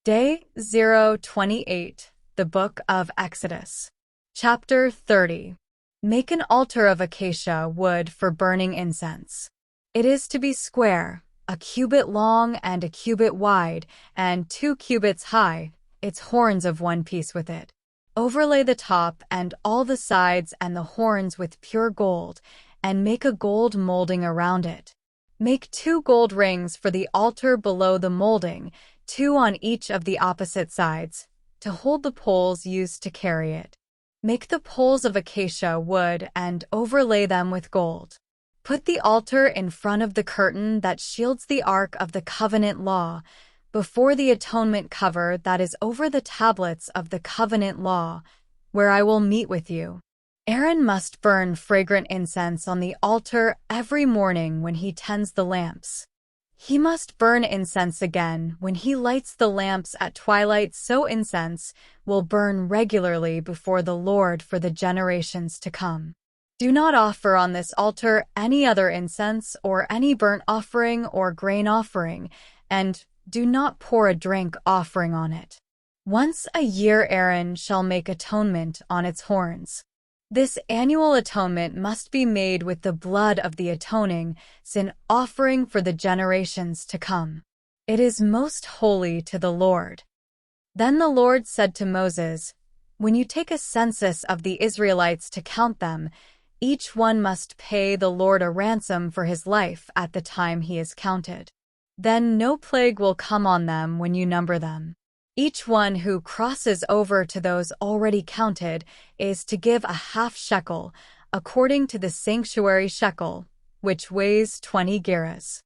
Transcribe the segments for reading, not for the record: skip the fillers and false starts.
Day 028, the Book of Exodus. Chapter 30. Make an altar of acacia wood for burning incense. It is to be square, a cubit long and a cubit wide, and 2 cubits high, its horns of one piece with it. Overlay the top and all the sides and the horns with pure gold, and make a gold molding around it. Make 2 gold rings for the altar below the molding, 2 on each of the opposite sides, to hold the poles used to carry it. Make the poles of acacia wood and overlay them with gold. Put the altar in front of the curtain that shields the Ark of the Covenant Law, before the atonement cover that is over the tablets of the covenant law, where I will meet with you. Aaron must burn fragrant incense on the altar every morning when he tends the lamps. He must burn incense again when he lights the lamps at twilight, so incense will burn regularly before the Lord for the generations to come. Do not offer on this altar any other incense or any burnt offering or grain offering, and do not pour a drink offering on it. Once a year Aaron shall make atonement on its horns. This annual atonement must be made with the blood of the atoning sin offering for the generations to come. It is most holy to the Lord. Then the Lord said to Moses, "When you take a census of the Israelites to count them, each one must pay the Lord a ransom for his life at the time he is counted. Then no plague will come on them when you number them. Each one who crosses over to those already counted is to give a half shekel, according to the sanctuary shekel, which weighs 20 gerahs.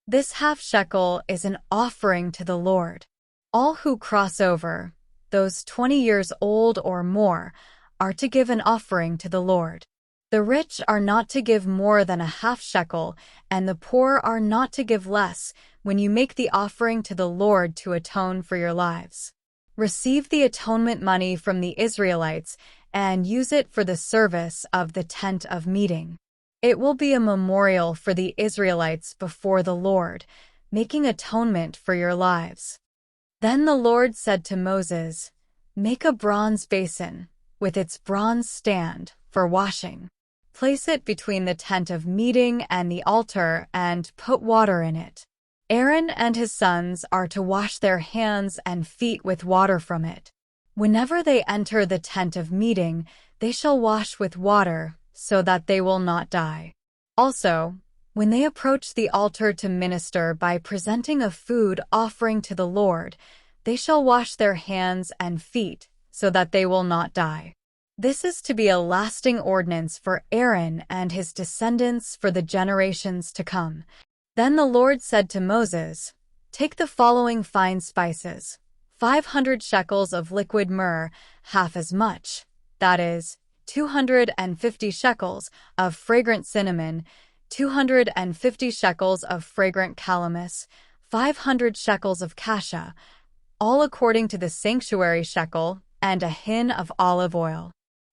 This half shekel is an offering to the Lord. All who cross over, those 20 years old or more, are to give an offering to the Lord. The rich are not to give more than a half shekel, and the poor are not to give less when you make the offering to the Lord to atone for your lives. Receive the atonement money from the Israelites and use it for the service of the tent of meeting. It will be a memorial for the Israelites before the Lord, making atonement for your lives." Then the Lord said to Moses, "Make a bronze basin, with its bronze stand, for washing. Place it between the tent of meeting and the altar and put water in it. Aaron and his sons are to wash their hands and feet with water from it. Whenever they enter the tent of meeting, they shall wash with water, so that they will not die. Also, when they approach the altar to minister by presenting a food offering to the Lord, they shall wash their hands and feet, so that they will not die. This is to be a lasting ordinance for Aaron and his descendants for the generations to come." Then the Lord said to Moses, "Take the following fine spices: 500 shekels of liquid myrrh, half as much, that is, 250 shekels of fragrant cinnamon, 250 shekels of fragrant calamus, 500 shekels of cassia, all according to the sanctuary shekel, and a hin of olive oil.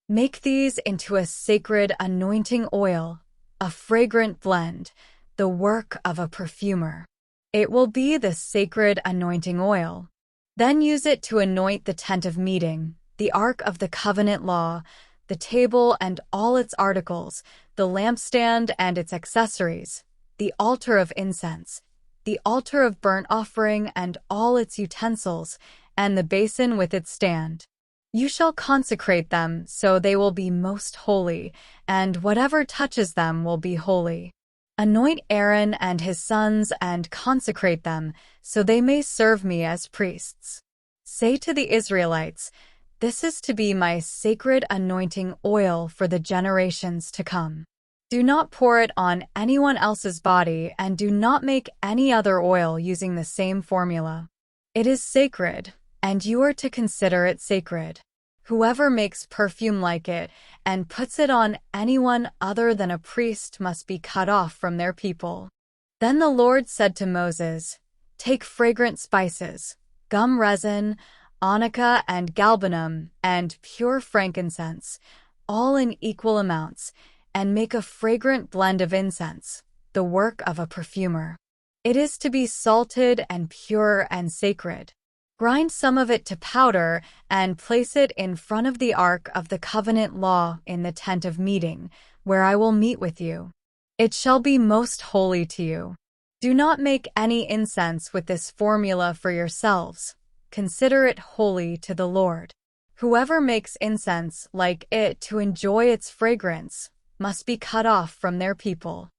Make these into a sacred anointing oil, a fragrant blend, the work of a perfumer. It will be the sacred anointing oil. Then use it to anoint the tent of meeting, the Ark of the Covenant Law, the table and all its articles, the lampstand and its accessories, the altar of incense, the altar of burnt offering and all its utensils, and the basin with its stand. You shall consecrate them so they will be most holy, and whatever touches them will be holy. Anoint Aaron and his sons and consecrate them, so they may serve me as priests. Say to the Israelites, 'This is to be my sacred anointing oil for the generations to come.' Do not pour it on anyone else's body, and do not make any other oil using the same formula. It is sacred, and you are to consider it sacred. Whoever makes perfume like it and puts it on anyone other than a priest must be cut off from their people." Then the Lord said to Moses, "Take fragrant spices, gum resin, onycha and galbanum, and pure frankincense, all in equal amounts, and make a fragrant blend of incense, the work of a perfumer. It is to be salted and pure and sacred. Grind some of it to powder and place it in front of the ark of the covenant law in the tent of meeting, where I will meet with you. It shall be most holy to you. Do not make any incense with this formula for yourselves. Consider it holy to the Lord. Whoever makes incense like it to enjoy its fragrance must be cut off from their people.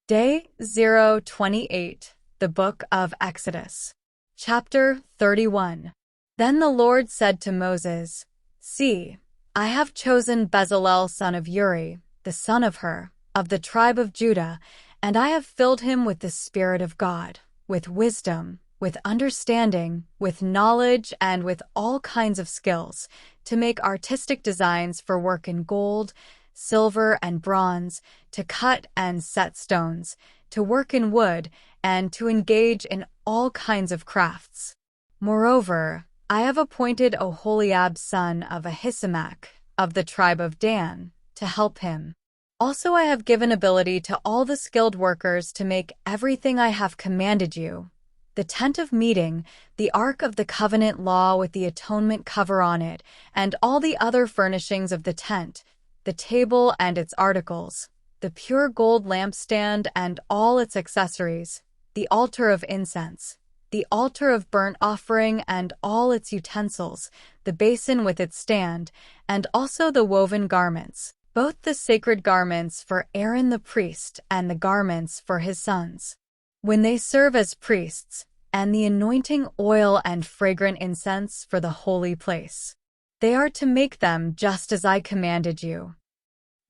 Day 028, the Book of Exodus. Chapter 31. Then the Lord said to Moses, See, I have chosen Bezalel son of Uri, the son of Hur, of the tribe of Judah, and I have filled him with the Spirit of God, with wisdom, with understanding, with knowledge, and with all kinds of skills, to make artistic designs for work in gold, silver, and bronze, to cut and set stones, to work in wood, and to engage in all kinds of crafts. Moreover, I have appointed Oholiab son of Ahisamach, of the tribe of Dan, to help him. Also I have given ability to all the skilled workers to make everything I have commanded you: the tent of meeting, the ark of the covenant law with the atonement cover on it, and all the other furnishings of the tent, the table and its articles, the pure gold lampstand and all its accessories, the altar of incense, the altar of burnt offering and all its utensils, the basin with its stand, and also the woven garments, both the sacred garments for Aaron the priest and the garments for his sons, when they serve as priests, and the anointing oil and fragrant incense for the holy place. They are to make them just as I commanded you.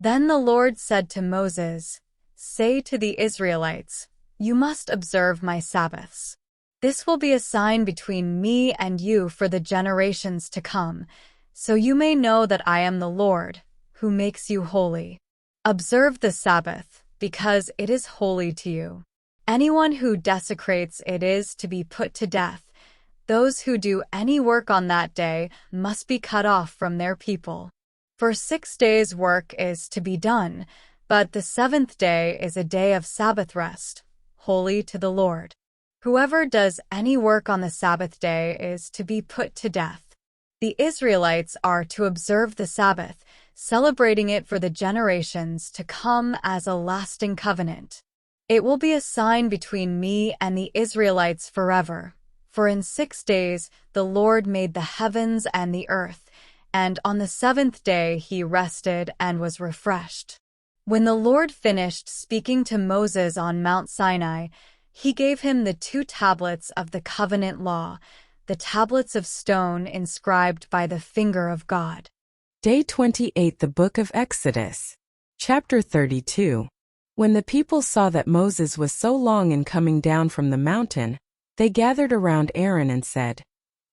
Then the Lord said to Moses, Say to the Israelites, You must observe my Sabbaths. This will be a sign between me and you for the generations to come, so you may know that I am the Lord, who makes you holy. Observe the Sabbath, because it is holy to you. Anyone who desecrates it is to be put to death. Those who do any work on that day must be cut off from their people. For 6 days work is to be done, but the seventh day is a day of Sabbath rest, holy to the Lord. Whoever does any work on the Sabbath day is to be put to death. The Israelites are to observe the Sabbath, celebrating it for the generations to come as a lasting covenant. It will be a sign between me and the Israelites forever. For in 6 days the Lord made the heavens and the earth, and on the seventh day he rested and was refreshed. When the Lord finished speaking to Moses on Mount Sinai, he gave him the 2 tablets of the covenant law, the tablets of stone inscribed by the finger of God. Day 28, the Book of Exodus. Chapter 32. When the people saw that Moses was so long in coming down from the mountain, they gathered around Aaron and said,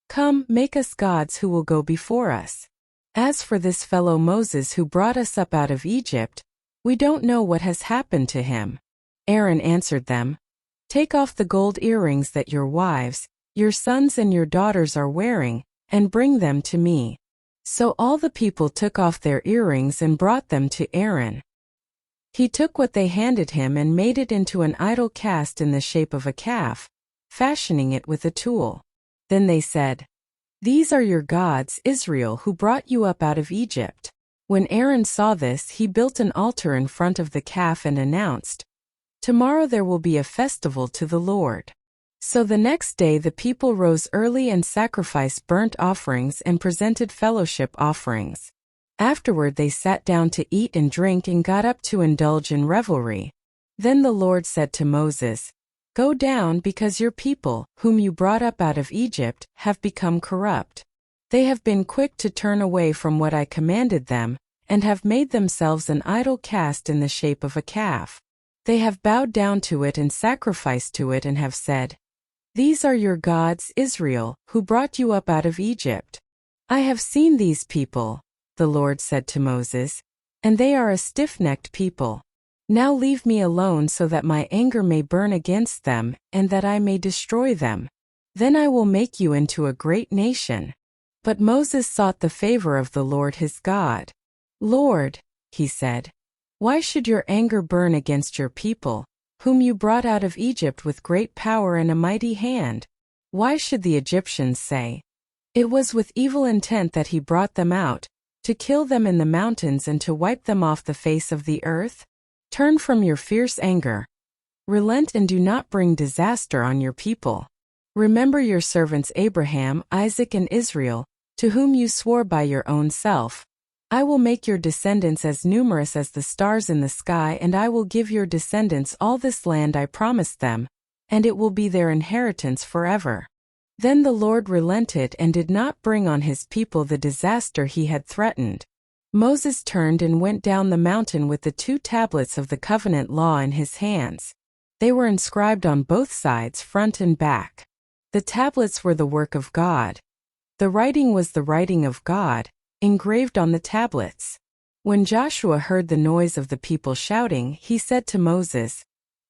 Come, make us gods who will go before us. As for this fellow Moses who brought us up out of Egypt, we don't know what has happened to him. Aaron answered them, Take off the gold earrings that your wives, your sons and your daughters are wearing, and bring them to me. So all the people took off their earrings and brought them to Aaron. He took what they handed him and made it into an idol cast in the shape of a calf, fashioning it with a tool. Then they said, These are your gods, Israel, who brought you up out of Egypt. When Aaron saw this, he built an altar in front of the calf and announced, Tomorrow there will be a festival to the Lord. So the next day the people rose early and sacrificed burnt offerings and presented fellowship offerings. Afterward they sat down to eat and drink and got up to indulge in revelry. Then the Lord said to Moses, Go down, because your people, whom you brought up out of Egypt, have become corrupt. They have been quick to turn away from what I commanded them, and have made themselves an idol cast in the shape of a calf. They have bowed down to it and sacrificed to it and have said, These are your gods, Israel, who brought you up out of Egypt. I have seen these people, the Lord said to Moses, and they are a stiff-necked people. Now leave me alone so that my anger may burn against them, and that I may destroy them. Then I will make you into a great nation. But Moses sought the favor of the Lord his God. Lord, he said, why should your anger burn against your people, whom you brought out of Egypt with great power and a mighty hand? Why should the Egyptians say, "It was with evil intent that he brought them out, to kill them in the mountains and to wipe them off the face of the earth"? Turn from your fierce anger. Relent and do not bring disaster on your people. Remember your servants Abraham, Isaac, and Israel, to whom you swore by your own self. I will make your descendants as numerous as the stars in the sky, and I will give your descendants all this land I promised them, and it will be their inheritance forever. Then the Lord relented and did not bring on his people the disaster he had threatened. Moses turned and went down the mountain with the 2 tablets of the covenant law in his hands. They were inscribed on both sides, front and back. The tablets were the work of God. The writing was the writing of God, engraved on the tablets. When Joshua heard the noise of the people shouting, he said to Moses,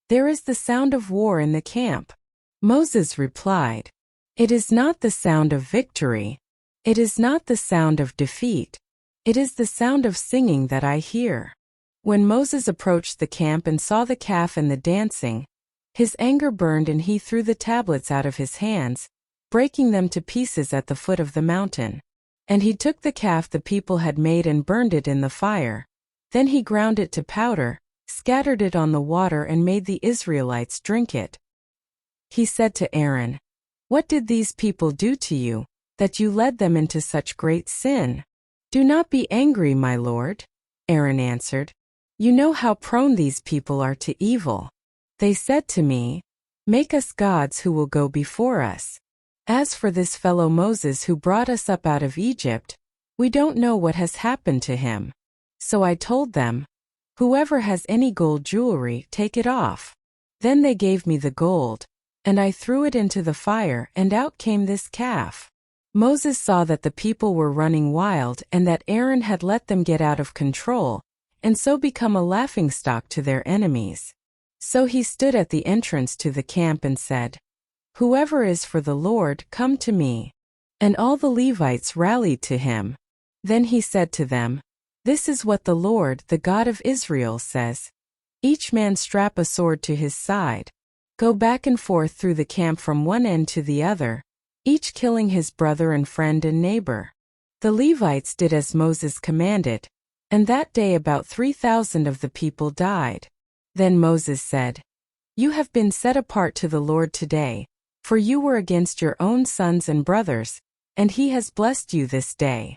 "There is the sound of war in the camp." Moses replied, "It is not the sound of victory. It is not the sound of defeat. It is the sound of singing that I hear." When Moses approached the camp and saw the calf and the dancing, his anger burned and he threw the tablets out of his hands, breaking them to pieces at the foot of the mountain. And he took the calf the people had made and burned it in the fire. Then he ground it to powder, scattered it on the water, and made the Israelites drink it. He said to Aaron, "What did these people do to you, that you led them into such great sin?" "Do not be angry, my lord," Aaron answered. "You know how prone these people are to evil. They said to me, 'Make us gods who will go before us.' As for this fellow Moses who brought us up out of Egypt, we don't know what has happened to him." So I told them, "Whoever has any gold jewelry, take it off." Then they gave me the gold, and I threw it into the fire, and out came this calf. Moses saw that the people were running wild and that Aaron had let them get out of control, and so become a laughingstock to their enemies. So he stood at the entrance to the camp and said, "Whoever is for the Lord, come to me." And all the Levites rallied to him. Then he said to them, "This is what the Lord, the God of Israel, says. Each man strap a sword to his side. Go back and forth through the camp from one end to the other, each killing his brother and friend and neighbor." The Levites did as Moses commanded, and that day about 3,000 of the people died. Then Moses said, "You have been set apart to the Lord today, for you were against your own sons and brothers, and he has blessed you this day."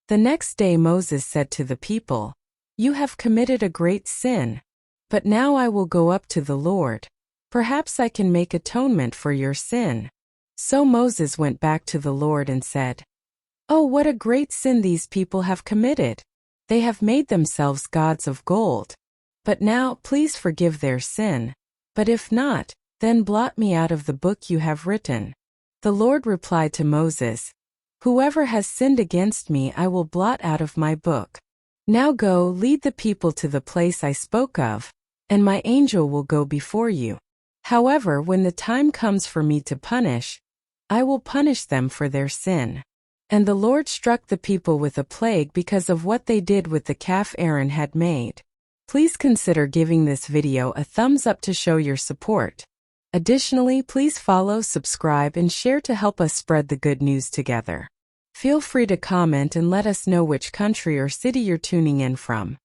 The next day Moses said to the people, "You have committed a great sin, but now I will go up to the Lord. Perhaps I can make atonement for your sin." So Moses went back to the Lord and said, "Oh, what a great sin these people have committed! They have made themselves gods of gold. But now please forgive their sin. But if not, then blot me out of the book you have written." The Lord replied to Moses, "Whoever has sinned against me I will blot out of my book. Now go, lead the people to the place I spoke of, and my angel will go before you. However, when the time comes for me to punish, I will punish them for their sin." And the Lord struck the people with a plague because of what they did with the calf Aaron had made. Please consider giving this video a thumbs up to show your support. Additionally, please follow, subscribe, and share to help us spread the good news together. Feel free to comment and let us know which country or city you're tuning in from.